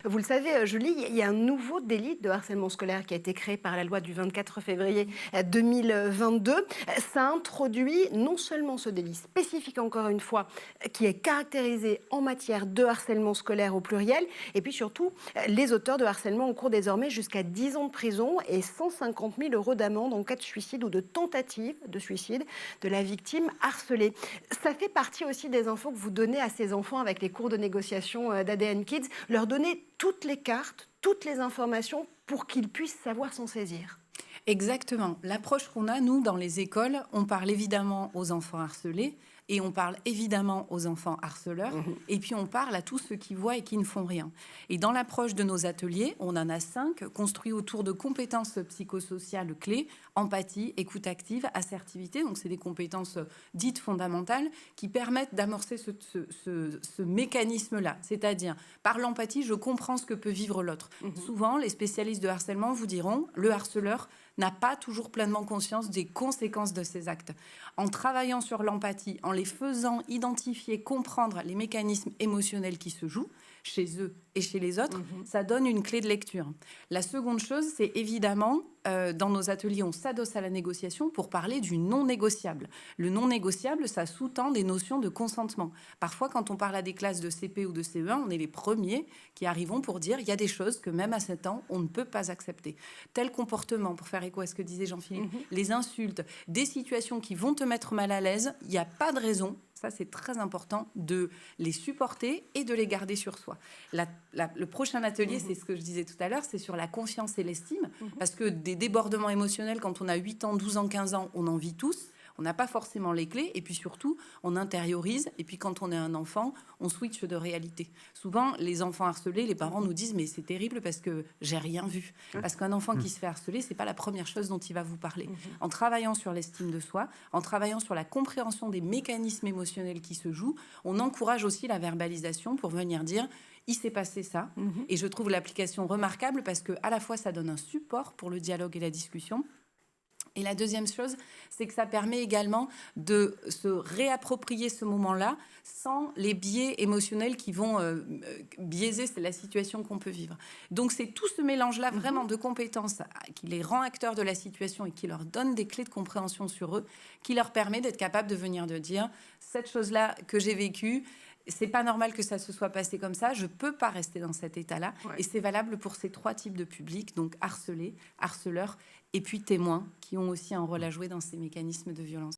Vous le savez, Julie, il y a un nouveau délit de harcèlement scolaire qui a été créé par la loi du 24 février 2022. Ça introduit non seulement ce délit spécifique, encore une fois, qui est caractérisé en matière de harcèlement scolaire au pluriel, et puis surtout, les auteurs de harcèlement encourent désormais jusqu'à 10 ans de prison et 150 000 € d'amende en cas de suicide ou de tentative de suicide de la victime harcelée. Ça fait partie aussi des infos que vous donnez à ces enfants avec les cours de négociation d'ADN Kids, leur donner toutes les cartes, toutes les informations pour qu'ils puissent savoir s'en saisir. Exactement. L'approche qu'on a, nous, dans les écoles, on parle évidemment aux enfants harcelés et on parle évidemment aux enfants harceleurs et puis on parle à tous ceux qui voient et qui ne font rien. Et dans l'approche de nos ateliers, on en a 5 construits autour de compétences psychosociales clés, empathie, écoute active, assertivité. Donc, c'est des compétences dites fondamentales qui permettent d'amorcer ce mécanisme-là. C'est-à-dire, par l'empathie, je comprends ce que peut vivre l'autre. Souvent, les spécialistes de harcèlement vous diront, le harceleur n'a pas toujours pleinement conscience des conséquences de ses actes. En travaillant sur l'empathie, en les faisant identifier, comprendre les mécanismes émotionnels qui se jouent chez eux et chez les autres, ça donne une clé de lecture. La seconde chose, c'est évidemment, dans nos ateliers, on s'adosse à la négociation pour parler du non négociable. Le non négociable, ça sous-tend des notions de consentement. Parfois, quand on parle à des classes de CP ou de CE1, on est les premiers qui arrivons pour dire il y a des choses que même à 7 ans, on ne peut pas accepter. Tel comportement, pour faire écho à ce que disait Jean-Philippe, les insultes, des situations qui vont te mettre mal à l'aise, il n'y a pas de raison. Ça, c'est très important de les supporter et de les garder sur soi. Le prochain atelier, c'est ce que je disais tout à l'heure, c'est sur la confiance et l'estime. Parce que des débordements émotionnels, quand on a 8 ans, 12 ans, 15 ans, on en vit tous. On n'a pas forcément les clés. Et puis surtout, on intériorise. Et puis quand on est un enfant, on switch de réalité. Souvent, les enfants harcelés, les parents nous disent « mais c'est terrible parce que j'ai rien vu ». Parce qu'un enfant qui se fait harceler, c'est pas la première chose dont il va vous parler. En travaillant sur l'estime de soi, en travaillant sur la compréhension des mécanismes émotionnels qui se jouent, on encourage aussi la verbalisation pour venir dire « il s'est passé ça ». Et je trouve l'application remarquable parce que à la fois, ça donne un support pour le dialogue et la discussion. Et la deuxième chose, c'est que ça permet également de se réapproprier ce moment-là sans les biais émotionnels qui vont biaiser la situation qu'on peut vivre. Donc c'est tout ce mélange-là vraiment de compétences qui les rend acteurs de la situation et qui leur donne des clés de compréhension sur eux, qui leur permet d'être capable de venir de dire cette chose-là que j'ai vécue, c'est pas normal que ça se soit passé comme ça, je peux pas rester dans cet état-là. Ouais. Et c'est valable pour ces 3 types de publics, donc harcelés, harceleurs et puis témoins qui ont aussi un rôle à jouer dans ces mécanismes de violence.